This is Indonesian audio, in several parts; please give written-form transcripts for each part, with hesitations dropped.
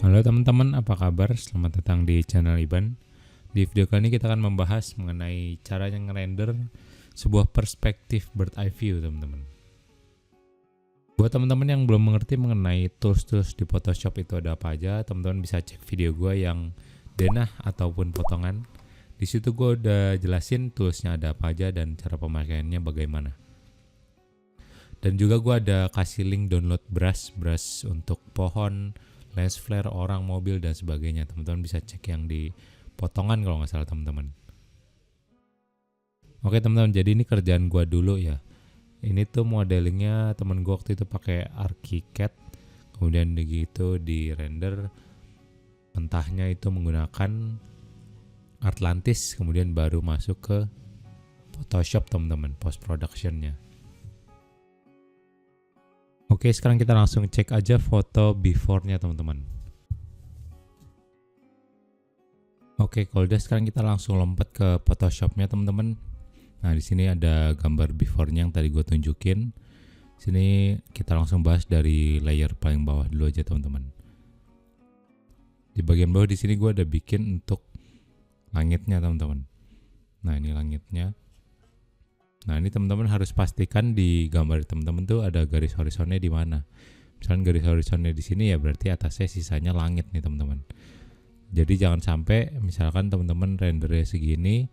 Halo teman-teman, apa kabar? Selamat datang di channel Iban. Di video kali ini kita akan membahas mengenai caranya ngerender sebuah perspektif bird eye view, teman-teman. Buat teman-teman yang belum mengerti mengenai tools-tools di Photoshop itu ada apa aja, teman-teman bisa cek video gue yang denah ataupun potongan. Di situ gue udah jelasin toolsnya ada apa aja dan cara pemakaiannya bagaimana. Dan juga gue ada kasih link download brush untuk pohon, lens flare, orang, mobil, dan sebagainya. Teman-teman bisa cek yang di potongan kalau nggak salah teman-teman. Oke teman-teman, jadi ini kerjaan gue dulu ya. Ini tuh modelingnya temen gue waktu itu pakai ArchiCAD, kemudian begitu di render mentahnya itu menggunakan Atlantis, kemudian baru masuk ke Photoshop teman-teman, post productionnya. Oke, sekarang kita langsung cek aja foto before-nya teman-teman. Oke, kalau udah sekarang kita langsung lompat ke Photoshop-nya teman-teman. Nah, di sini ada gambar before-nya yang tadi gue tunjukin. Sini kita langsung bahas dari layer paling bawah dulu aja teman-teman. Di bagian bawah di sini gue ada bikin untuk langitnya teman-teman. Nah, ini langitnya. Nah, ini teman-teman harus pastikan di gambar teman-teman tuh ada garis horizonnya di mana. Misalnya garis horizonnya di sini ya berarti atasnya sisanya langit nih teman-teman. Jadi jangan sampai misalkan teman-teman rendernya segini,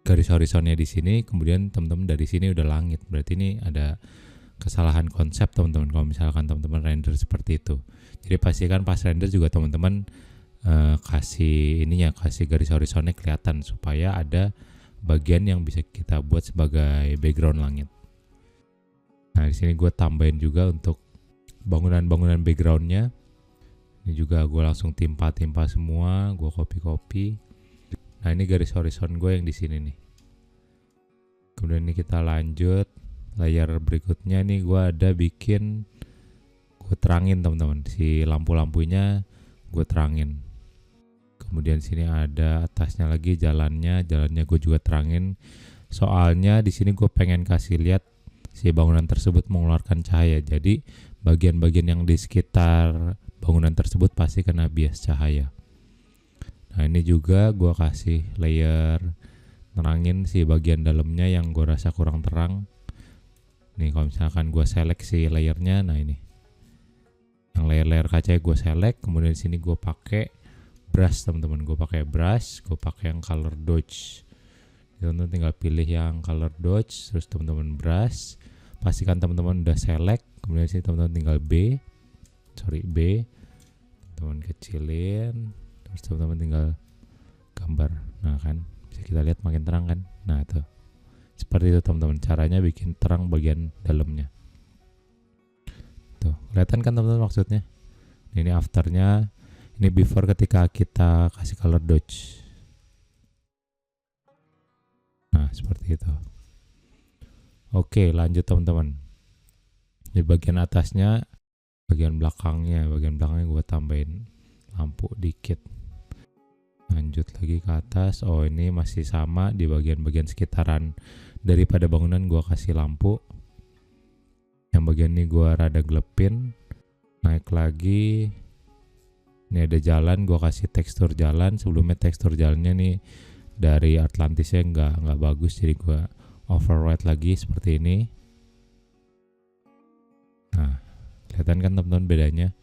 garis horizonnya di sini, kemudian teman-teman dari sini udah langit. Berarti ini ada kesalahan konsep teman-teman kalau misalkan teman-teman render seperti itu. Jadi pastikan pas render juga teman-teman kasih garis horizonnya kelihatan supaya ada bagian yang bisa kita buat sebagai background langit. Nah, di sini gue tambahin juga untuk bangunan-bangunan backgroundnya. Ini juga gue langsung timpa semua, gue copy. Nah, ini garis horizon gue yang di sini nih. Kemudian ini kita lanjut layer berikutnya nih, gue ada bikin, gue terangin teman-teman, si lampu-lampunya gue terangin. Kemudian sini ada atasnya lagi jalannya gue juga terangin. Soalnya di sini gue pengen kasih lihat si bangunan tersebut mengeluarkan cahaya. Jadi bagian-bagian yang di sekitar bangunan tersebut pasti kena bias cahaya. Nah, ini juga gue kasih layer nerangin si bagian dalamnya yang gue rasa kurang terang. Nih kalau misalkan gue select si layernya, nah ini yang layer-layer kaca gue select, kemudian di sini gue pakai brush teman-teman, gue pakai yang color dodge. Teman-teman tinggal pilih yang color dodge, terus teman-teman brush, pastikan teman-teman udah select, kemudian sini teman-teman tinggal B, teman-teman kecilin, terus teman-teman tinggal gambar. Nah kan, bisa kita lihat makin terang kan. Nah tuh, seperti itu teman-teman, caranya bikin terang bagian dalamnya. Tuh, kelihatan kan teman-teman maksudnya? Ini afternya. Ini before ketika kita kasih color dodge. Nah, seperti itu. Oke, lanjut teman-teman. Di bagian atasnya, bagian belakangnya gue tambahin lampu dikit. Lanjut lagi ke atas. Oh, ini masih sama di bagian-bagian sekitaran daripada bangunan gue kasih lampu. Yang bagian ini gue rada gelepin. Naik lagi. Ini ada jalan, gue kasih tekstur jalan. Sebelumnya tekstur jalannya nih dari Atlantisnya nggak bagus, jadi gue override lagi seperti ini. Nah, kelihatan kan teman-teman bedanya.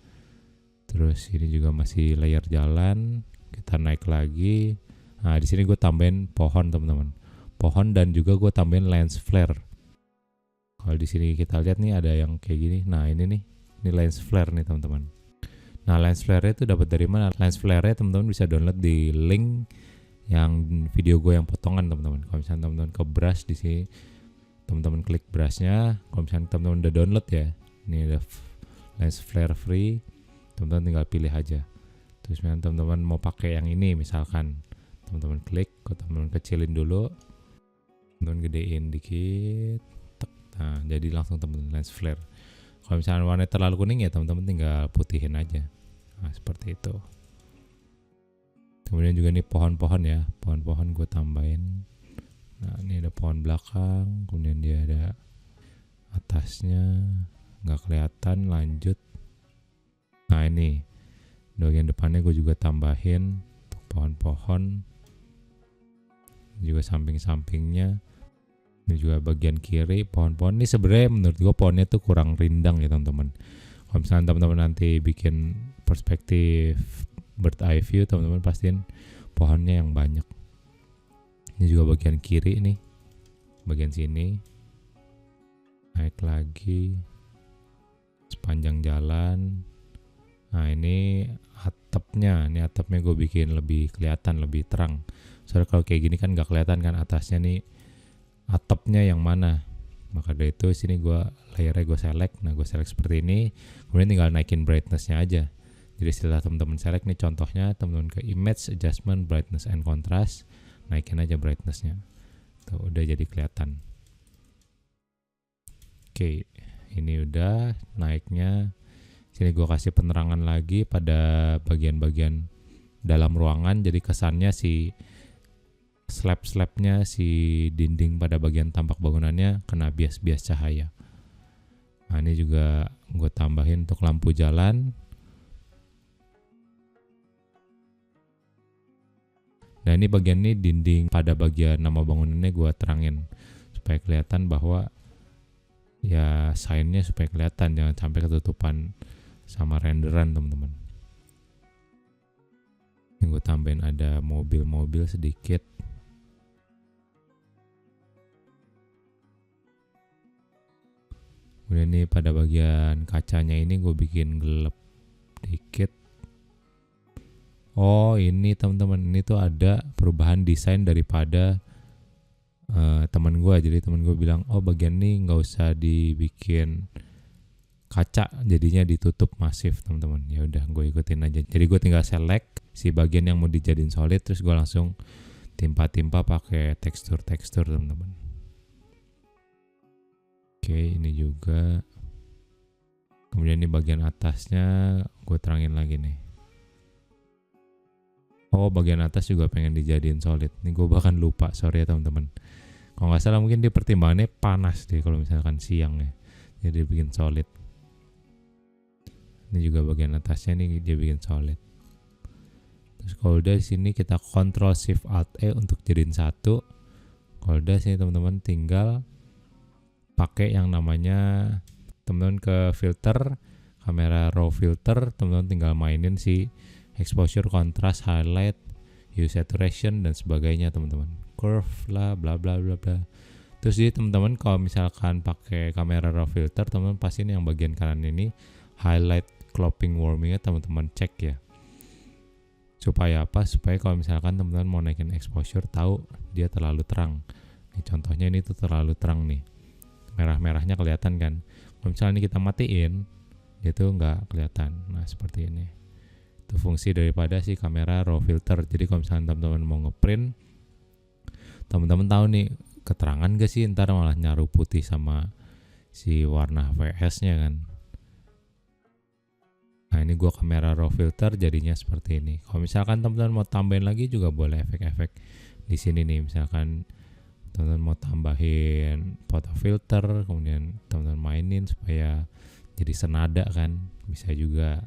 Terus ini juga masih layer jalan. Kita naik lagi. Nah, di sini gue tambahin pohon teman-teman. Pohon dan juga gue tambahin lens flare. Kalau di sini kita lihat nih ada yang kayak gini. Nah, ini lens flare nih teman-teman. Nah, lens flare itu dapat dari mana? Lens flare teman-teman bisa download di link yang video gue yang potongan teman-teman. Kalau misalnya teman-teman ke brush di sini, teman-teman klik brushnya. Kalau misalnya teman-teman udah download ya, ini ada lens flare free, teman-teman tinggal pilih aja. Terus misalnya teman-teman mau pakai yang ini, misalkan teman-teman klik, teman-teman kecilin dulu, teman-teman gedein dikit, nah jadi langsung teman-teman lens flare. Kalau misalnya warnanya terlalu kuning ya teman-teman tinggal putihin aja. Nah, seperti itu. Kemudian juga nih pohon-pohon ya, pohon-pohon gue tambahin. Nah, ini ada pohon belakang, kemudian dia ada atasnya, nggak kelihatan. Lanjut. Nah, ini Di bagian depannya gue juga tambahin untuk pohon-pohon, juga samping-sampingnya. Ini juga bagian kiri pohon-pohon. Ini sebenarnya menurut gue pohonnya tuh kurang rindang ya teman-teman. Kalau misalnya teman-teman nanti bikin perspektif bird eye view, teman-teman pastiin pohonnya yang banyak. Ini juga bagian kiri nih, bagian sini. Naik lagi sepanjang jalan. Nah ini atapnya gue bikin lebih kelihatan, lebih terang. Soalnya kalau kayak gini kan gak kelihatan kan atasnya nih atapnya yang mana. Maka dari itu sini layernya gue select. Nah gue select seperti ini, kemudian tinggal naikin brightness-nya aja. Jadi setelah teman-teman select nih contohnya, teman-teman ke image adjustment brightness and contrast, naikin aja brightness-nya. Tuh udah jadi kelihatan. Oke, ini udah naiknya. Sini gue kasih penerangan lagi pada bagian-bagian dalam ruangan, jadi kesannya si slab-slabnya, si dinding pada bagian tampak bangunannya kena bias-bias cahaya. Nah ini juga gue tambahin untuk lampu jalan. Nah ini bagian ini dinding pada bagian nama bangunannya gue terangin supaya kelihatan bahwa ya sign-nya supaya kelihatan, jangan sampai ketutupan sama renderan teman-teman. Yang gue tambahin ada mobil-mobil sedikit. Kemudian ini pada bagian kacanya ini gue bikin gelap dikit. Oh ini teman-teman, ini tuh ada perubahan desain daripada teman gue. Jadi teman gue bilang, oh bagian ini nggak usah dibikin kaca, jadinya ditutup masif teman-teman. Ya udah gue ikutin aja. Jadi gue tinggal select si bagian yang mau dijadiin solid, terus gue langsung timpa-timpa pakai tekstur teman-teman. Oke ini juga. Kemudian ini bagian atasnya gue terangin lagi nih. Oh bagian atas juga pengen dijadiin solid. Ini gue bahkan lupa, sorry ya teman-teman. Kalau nggak salah mungkin di pertimbangannya panas deh kalau misalkan siang ya. Jadi bikin solid. Ini juga bagian atasnya nih dia bikin solid. Terus kalau udah di sini kita Ctrl Shift Alt E untuk jadiin satu. Kalau udah sini teman-teman tinggal pakai yang namanya, teman-teman ke filter, kamera raw filter, teman-teman tinggal mainin si exposure, contrast, highlight, hue, saturation dan sebagainya teman-teman. Curve lah, bla bla bla bla. Terus jadi teman-teman kalau misalkan pakai kamera raw filter, teman-teman pastiin yang bagian kanan ini highlight clopping warmingnya teman-teman cek ya. Supaya apa? Supaya kalau misalkan teman-teman mau naikin exposure tahu dia terlalu terang. Nih contohnya ini tuh terlalu terang nih. Merah-merahnya kelihatan kan. Kalau misalnya ini kita matiin, dia tuh nggak kelihatan. Nah seperti ini. Itu fungsi daripada si kamera raw filter. Jadi kalau misalnya teman-teman mau ngeprint, teman-teman tahu nih keterangan gak sih, ntar malah nyaru putih sama si warna VS-nya kan. Nah ini gua kamera raw filter jadinya seperti ini. Kalau misalkan teman-teman mau tambahin lagi juga boleh efek-efek di sini nih. Misalkan teman-teman mau tambahin photo filter, kemudian teman-teman mainin supaya jadi senada kan, bisa juga.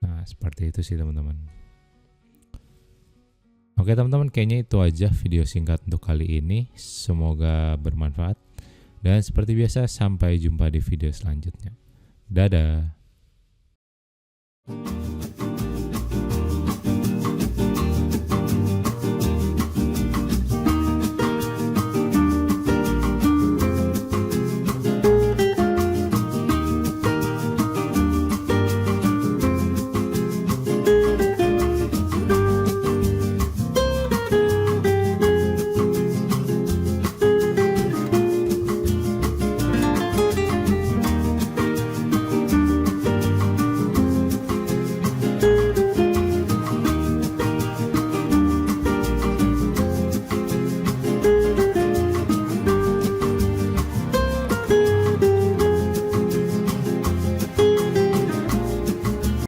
Nah seperti itu sih teman-teman. Oke teman-teman, kayaknya itu aja video singkat untuk kali ini. Semoga bermanfaat. Dan seperti biasa, sampai jumpa di video selanjutnya. Dadah.